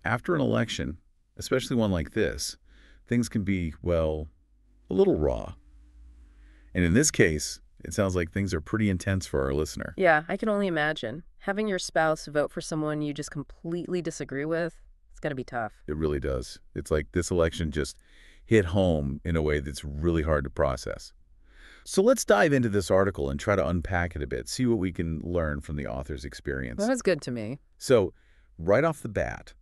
After an election, especially one like this, things can be, well, a little raw. And in this case, it sounds like things are pretty intense for our listener. Yeah, I can only imagine. Having your spouse vote for someone you just completely disagree with, it's got to be tough. It really does. It's like this election just hit home in a way that's really hard to process. So let's dive into this article and try to unpack it a bit, see what we can learn from the author's experience. That was good to me. So, right off the bat,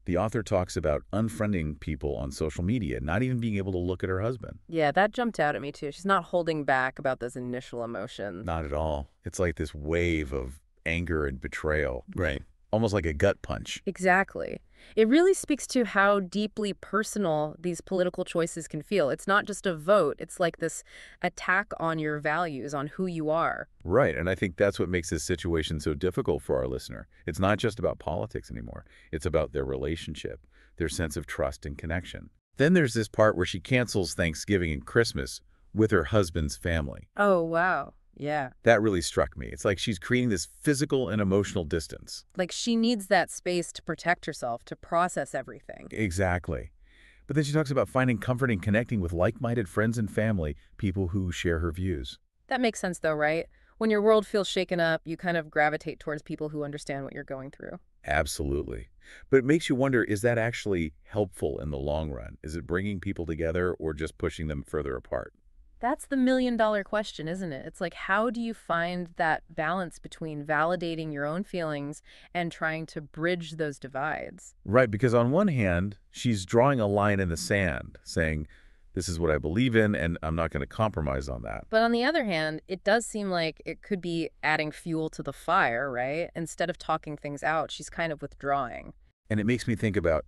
the author talks about unfriending people on social media, not even being able to look at her husband. Yeah, that jumped out at me too. She's not holding back about those initial emotions. Not at all. It's like this wave of anger and betrayal. Right. Almost like a gut punch. Exactly. It really speaks to how deeply personal these political choices can feel. It's not just a vote. It's like this attack on your values, on who you are. Right, and I think that's what makes this situation so difficult for our listener. It's not just about politics anymore. It's about their relationship, their sense of trust and connection. Then there's this part where she cancels Thanksgiving and Christmas with her husband's family. Oh, wow. Yeah. That really struck me. It's like she's creating this physical and emotional distance. Like she needs that space to protect herself, to process everything. Exactly. But then she talks about finding comfort in connecting with like-minded friends and family, people who share her views. That makes sense though, right? When your world feels shaken up, you kind of gravitate towards people who understand what you're going through. Absolutely. But it makes you wonder, is that actually helpful in the long run? Is it bringing people together or just pushing them further apart? That's the million-dollar question, isn't it? It's like, how do you find that balance between validating your own feelings and trying to bridge those divides? Right, because on one hand, she's drawing a line in the sand, saying, this is what I believe in, and I'm not going to compromise on that. But on the other hand, it does seem like it could be adding fuel to the fire, right? Instead of talking things out, she's kind of withdrawing. And it makes me think about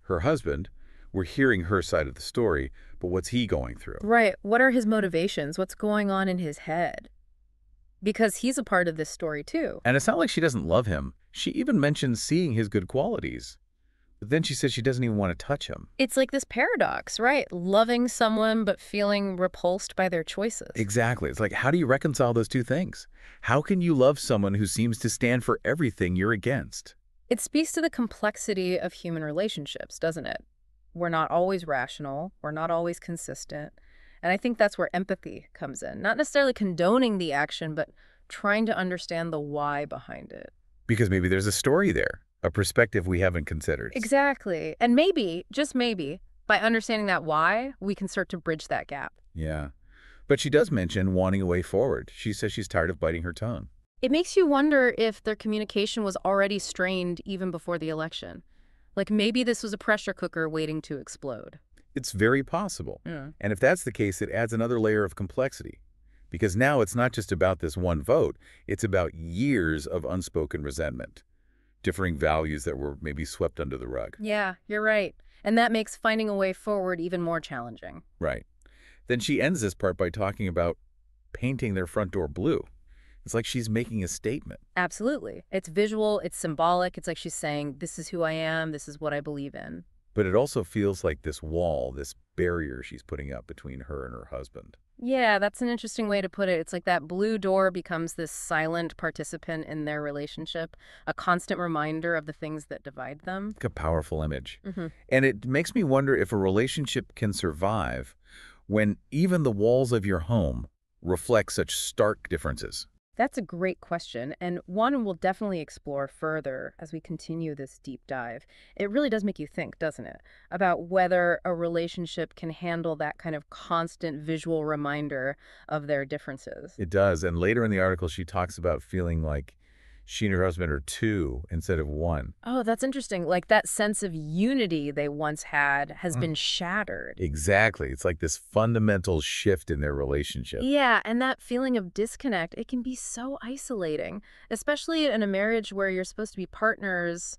her husband. We're hearing her side of the story, but what's he going through? Right. What are his motivations? What's going on in his head? Because he's a part of this story, too. And it's not like she doesn't love him. She even mentions seeing his good qualities. But then she says she doesn't even want to touch him. It's like this paradox, right? Loving someone but feeling repulsed by their choices. Exactly. It's like, how do you reconcile those two things? How can you love someone who seems to stand for everything you're against? It speaks to the complexity of human relationships, doesn't it? We're not always rational. We're not always consistent. And I think that's where empathy comes in. Not necessarily condoning the action, but trying to understand the why behind it. Because maybe there's a story there, a perspective we haven't considered. Exactly. And maybe, just maybe, by understanding that why, we can start to bridge that gap. Yeah. But she does mention wanting a way forward. She says she's tired of biting her tongue. It makes you wonder if their communication was already strained even before the election. Like maybe this was a pressure cooker waiting to explode. It's very possible. Yeah. And if that's the case, it adds another layer of complexity. Because now it's not just about this one vote. It's about years of unspoken resentment, differing values that were maybe swept under the rug. Yeah, you're right. And that makes finding a way forward even more challenging. Right. Then she ends this part by talking about painting their front door blue. It's like she's making a statement. Absolutely. It's visual, it's symbolic. It's like she's saying, this is who I am, this is what I believe in. But it also feels like this wall, this barrier she's putting up between her and her husband. Yeah, that's an interesting way to put it. It's like that blue door becomes this silent participant in their relationship, a constant reminder of the things that divide them. Like a powerful image. Mm-hmm. And it makes me wonder if a relationship can survive when even the walls of your home reflect such stark differences. That's a great question, and one we'll definitely explore further as we continue this deep dive. It really does make you think, doesn't it, about whether a relationship can handle that kind of constant visual reminder of their differences. It does. And later in the article, she talks about feeling like she and her husband are two instead of one. Oh, that's interesting. Like that sense of unity they once had has been shattered. Exactly. It's like this fundamental shift in their relationship. Yeah, and that feeling of disconnect, it can be so isolating, especially in a marriage where you're supposed to be partners,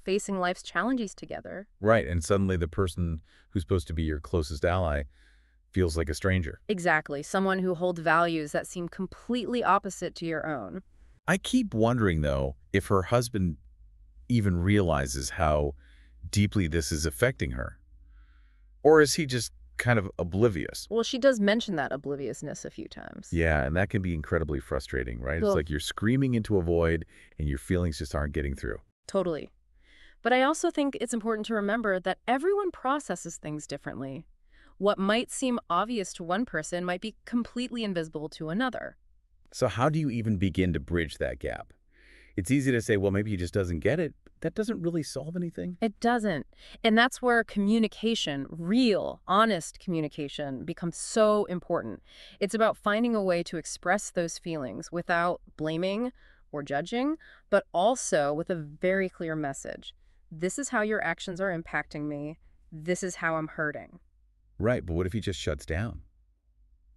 facing life's challenges together. Right. And suddenly the person who's supposed to be your closest ally feels like a stranger. Exactly. Someone who holds values that seem completely opposite to your own. I keep wondering, though, if her husband even realizes how deeply this is affecting her. Or is he just kind of oblivious? Well, she does mention that obliviousness a few times. Yeah, and that can be incredibly frustrating, right? Well, it's like you're screaming into a void and your feelings just aren't getting through. Totally. But I also think it's important to remember that everyone processes things differently. What might seem obvious to one person might be completely invisible to another. So how do you even begin to bridge that gap? It's easy to say, well, maybe he just doesn't get it. That doesn't really solve anything. It doesn't. And that's where communication, real, honest communication, becomes so important. It's about finding a way to express those feelings without blaming or judging, but also with a very clear message. This is how your actions are impacting me. This is how I'm hurting. Right, but what if he just shuts down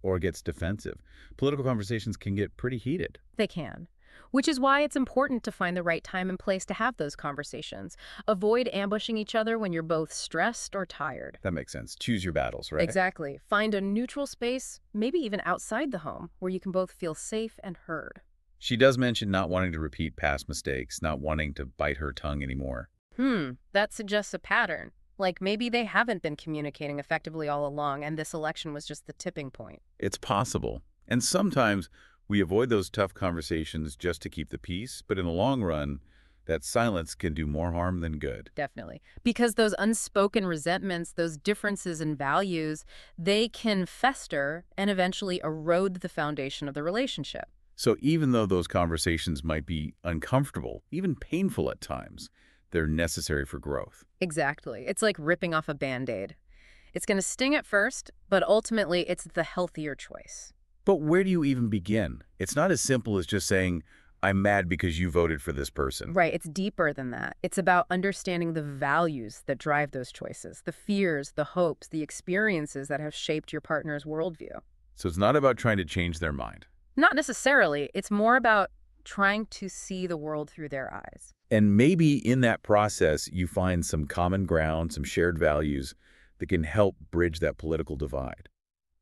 or gets defensive? Political conversations can get pretty heated. They can. Which is why it's important to find the right time and place to have those conversations. Avoid ambushing each other when you're both stressed or tired. That makes sense. Choose your battles, right? Exactly. Find a neutral space, maybe even outside the home, where you can both feel safe and heard. She does mention not wanting to repeat past mistakes, not wanting to bite her tongue anymore. That suggests a pattern. Like maybe they haven't been communicating effectively all along, and this election was just the tipping point. It's possible. And sometimes we avoid those tough conversations just to keep the peace, but in the long run, that silence can do more harm than good. Definitely. Because those unspoken resentments, those differences in values, they can fester and eventually erode the foundation of the relationship. So even though those conversations might be uncomfortable, even painful at times, they're necessary for growth. Exactly. It's like ripping off a Band-Aid. It's going to sting at first, but ultimately it's the healthier choice. But where do you even begin? It's not as simple as just saying, I'm mad because you voted for this person. Right. It's deeper than that. It's about understanding the values that drive those choices, the fears, the hopes, the experiences that have shaped your partner's worldview. So it's not about trying to change their mind. Not necessarily. It's more about trying to see the world through their eyes. And maybe in that process, you find some common ground, some shared values that can help bridge that political divide.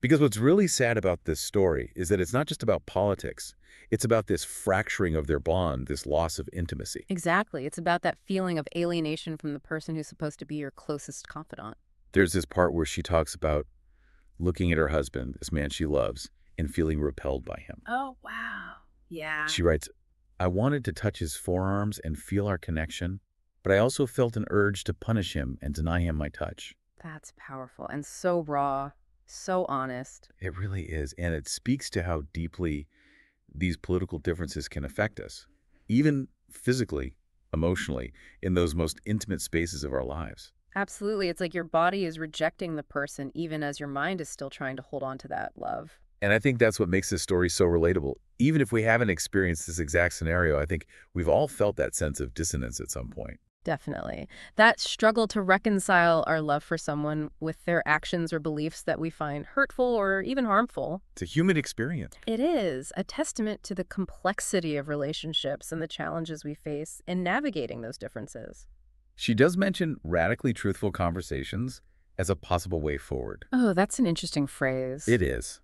Because what's really sad about this story is that it's not just about politics. It's about this fracturing of their bond, this loss of intimacy. Exactly. It's about that feeling of alienation from the person who's supposed to be your closest confidant. There's this part where she talks about looking at her husband, this man she loves, and feeling repelled by him. Oh, wow. Yeah. She writes, I wanted to touch his forearms and feel our connection, but I also felt an urge to punish him and deny him my touch. That's powerful and so raw, so honest. It really is, and it speaks to how deeply these political differences can affect us, even physically, emotionally, in those most intimate spaces of our lives. Absolutely. It's like your body is rejecting the person even as your mind is still trying to hold on to that love. And I think that's what makes this story so relatable. Even if we haven't experienced this exact scenario, I think we've all felt that sense of dissonance at some point. Definitely. That struggle to reconcile our love for someone with their actions or beliefs that we find hurtful or even harmful. It's a human experience. It is a testament to the complexity of relationships and the challenges we face in navigating those differences. She does mention radically truthful conversations as a possible way forward. Oh, that's an interesting phrase. It is.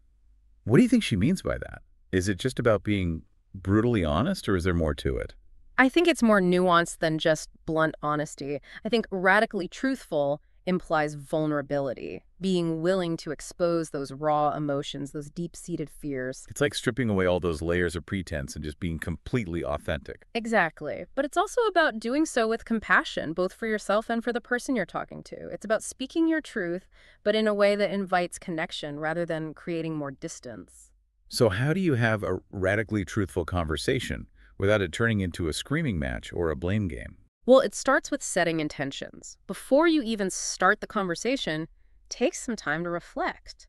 What do you think she means by that? Is it just about being brutally honest, or is there more to it? I think it's more nuanced than just blunt honesty. I think radically truthful implies vulnerability, being willing to expose those raw emotions, those deep-seated fears. It's like stripping away all those layers of pretense and just being completely authentic. Exactly. But it's also about doing so with compassion, both for yourself and for the person you're talking to. It's about speaking your truth, but in a way that invites connection rather than creating more distance. So how do you have a radically truthful conversation without it turning into a screaming match or a blame game? Well, it starts with setting intentions. Before you even start the conversation, take some time to reflect.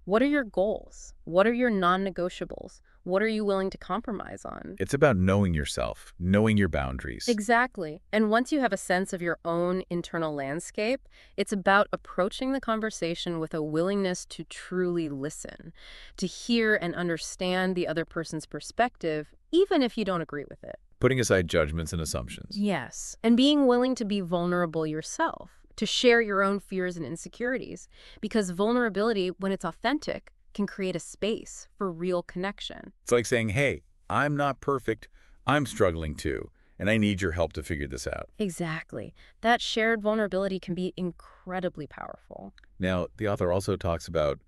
What are your goals? What are your non-negotiables? What are you willing to compromise on? It's about knowing yourself, knowing your boundaries. Exactly. And once you have a sense of your own internal landscape, it's about approaching the conversation with a willingness to truly listen, to hear and understand the other person's perspective, even if you don't agree with it. Putting aside judgments and assumptions. Yes. And being willing to be vulnerable yourself, to share your own fears and insecurities, because vulnerability, when it's authentic, can create a space for real connection. It's like saying, hey, I'm not perfect. I'm struggling too, and I need your help to figure this out. Exactly. That shared vulnerability can be incredibly powerful. Now, the author also talks about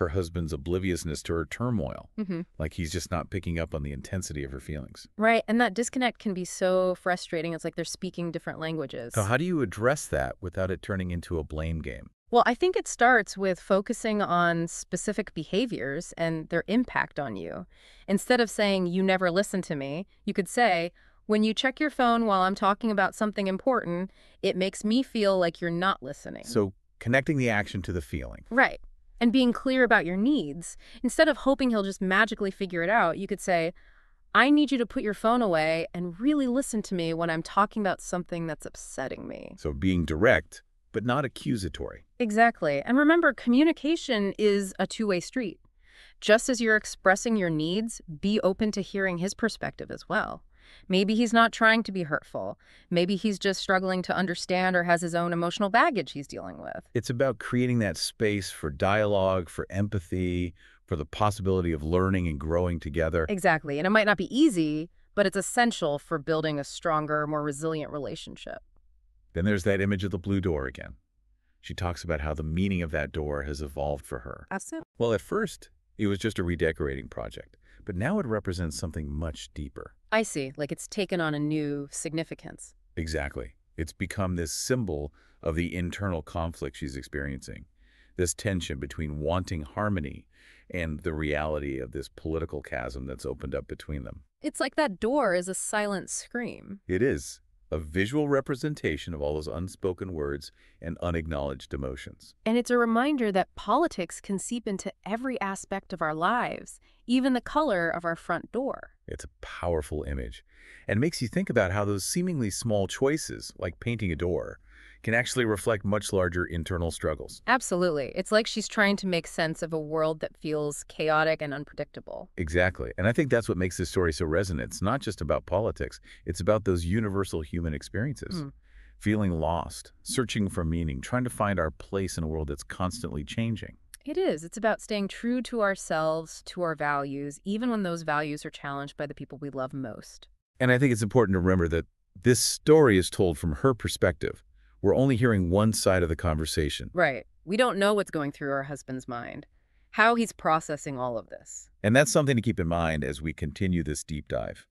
her husband's obliviousness to her turmoil, Hmm. like he's just not picking up on the intensity of her feelings. Right, and that disconnect can be so frustrating. It's like they're speaking different So languages. how do you address that without it turning into a blame game? Well, I think it starts with focusing on specific behaviors and their impact on you. Instead of saying, you never listen to me, you could say, when you check your phone while I'm talking about something important, it makes me feel like you're not listening. So connecting the action to the feeling. Right. And being clear about your needs. Instead of hoping he'll just magically figure it out, you could say, I need you to put your phone away and really listen to me when I'm talking about something that's upsetting me. So being direct, but not accusatory. Exactly. And remember, communication is a two-way street. Just as you're expressing your needs, be open to hearing his perspective as well. Maybe he's not trying to be hurtful. Maybe he's just struggling to understand or has his own emotional baggage he's dealing with. It's about creating that space for dialogue, for empathy, for the possibility of learning and growing together. Exactly. And it might not be easy, but it's essential for building a stronger, more resilient relationship. Then there's that image of the blue door again. She talks about how the meaning of that door has evolved for her. Absolutely. Well, at first, it was just a redecorating project, but now it represents something much deeper. I see. Like it's taken on a new significance. Exactly. It's become this symbol of the internal conflict she's experiencing, this tension between wanting harmony and the reality of this political chasm that's opened up between them. It's like that door is a silent scream. It is a visual representation of all those unspoken words and unacknowledged emotions. And it's a reminder that politics can seep into every aspect of our lives, even the color of our front door. It's a powerful image and makes you think about how those seemingly small choices, like painting a door, can actually reflect much larger internal struggles. Absolutely. It's like she's trying to make sense of a world that feels chaotic and unpredictable. Exactly. And I think that's what makes this story so resonant. It's not just about politics. It's about those universal human experiences. Mm. Feeling lost, searching for meaning, trying to find our place in a world that's constantly changing. It is. It's about staying true to ourselves, to our values, even when those values are challenged by the people we love most. And I think it's important to remember that this story is told from her perspective. We're only hearing one side of the conversation. Right. We don't know what's going through her husband's mind, how he's processing all of this. And that's something to keep in mind as we continue this deep dive.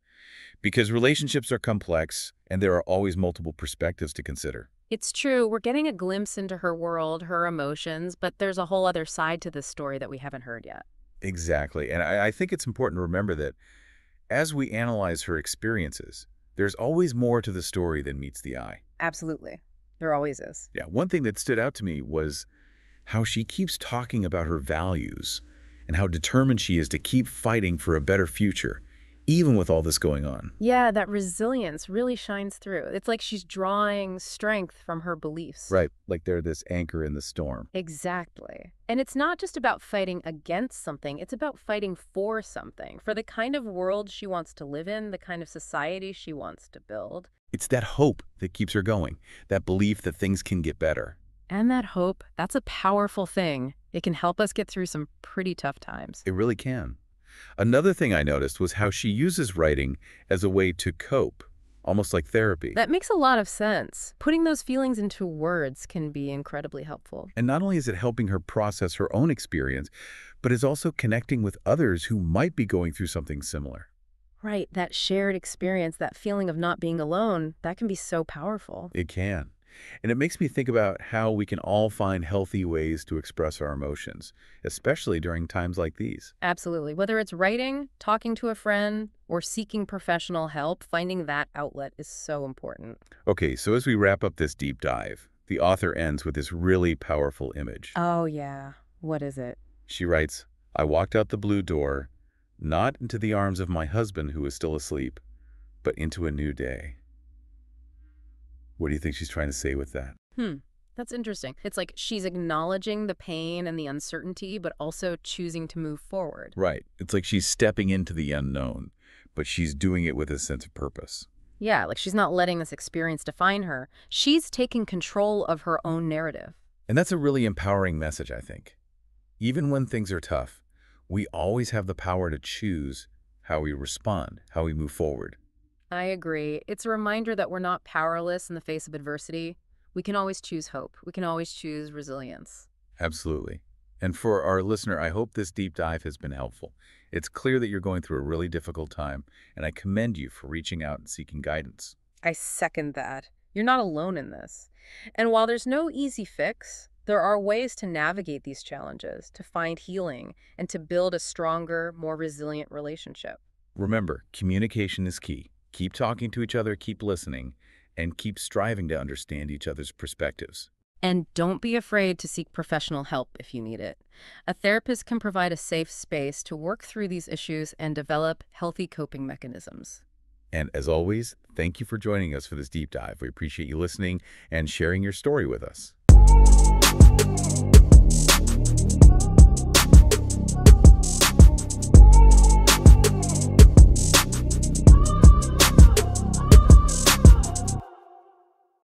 Because relationships are complex, and there are always multiple perspectives to consider. It's true. We're getting a glimpse into her world, her emotions, but there's a whole other side to this story that we haven't heard yet. Exactly. And I think it's important to remember that as we analyze her experiences, there's always more to the story than meets the eye. Absolutely. There always is. Yeah, one thing that stood out to me was how she keeps talking about her values and how determined she is to keep fighting for a better future, even with all this going on. Yeah, that resilience really shines through. It's like she's drawing strength from her beliefs. Right, like they're this anchor in the storm. Exactly. And it's not just about fighting against something, it's about fighting for something, for the kind of world she wants to live in, the kind of society she wants to build. It's that hope that keeps her going, that belief that things can get better. And that hope, that's a powerful thing. It can help us get through some pretty tough times. It really can. Another thing I noticed was how she uses writing as a way to cope, almost like therapy. That makes a lot of sense. Putting those feelings into words can be incredibly helpful. And not only is it helping her process her own experience, but it's also connecting with others who might be going through something similar. Right, that shared experience, that feeling of not being alone, that can be so powerful. It can. And it makes me think about how we can all find healthy ways to express our emotions, especially during times like these. Absolutely. Whether it's writing, talking to a friend, or seeking professional help, finding that outlet is so important. Okay, so as we wrap up this deep dive, the author ends with this really powerful image. Oh, yeah. What is it? She writes, I walked out the blue door, not into the arms of my husband who was still asleep, but into a new day. What do you think she's trying to say with that? That's interesting. It's like she's acknowledging the pain and the uncertainty, but also choosing to move forward. Right. It's like she's stepping into the unknown, but she's doing it with a sense of purpose. Yeah, like she's not letting this experience define her. She's taking control of her own narrative. And that's a really empowering message, I think. Even when things are tough, we always have the power to choose how we respond, how we move forward. I agree. It's a reminder that we're not powerless in the face of adversity. We can always choose hope. We can always choose resilience. Absolutely. And for our listener, I hope this deep dive has been helpful. It's clear that you're going through a really difficult time, and I commend you for reaching out and seeking guidance. I second that. You're not alone in this. And while there's no easy fix, there are ways to navigate these challenges, to find healing, and to build a stronger, more resilient relationship. Remember, communication is key. Keep talking to each other, keep listening, and keep striving to understand each other's perspectives. And don't be afraid to seek professional help if you need it. A therapist can provide a safe space to work through these issues and develop healthy coping mechanisms. And as always, thank you for joining us for this deep dive. We appreciate you listening and sharing your story with us.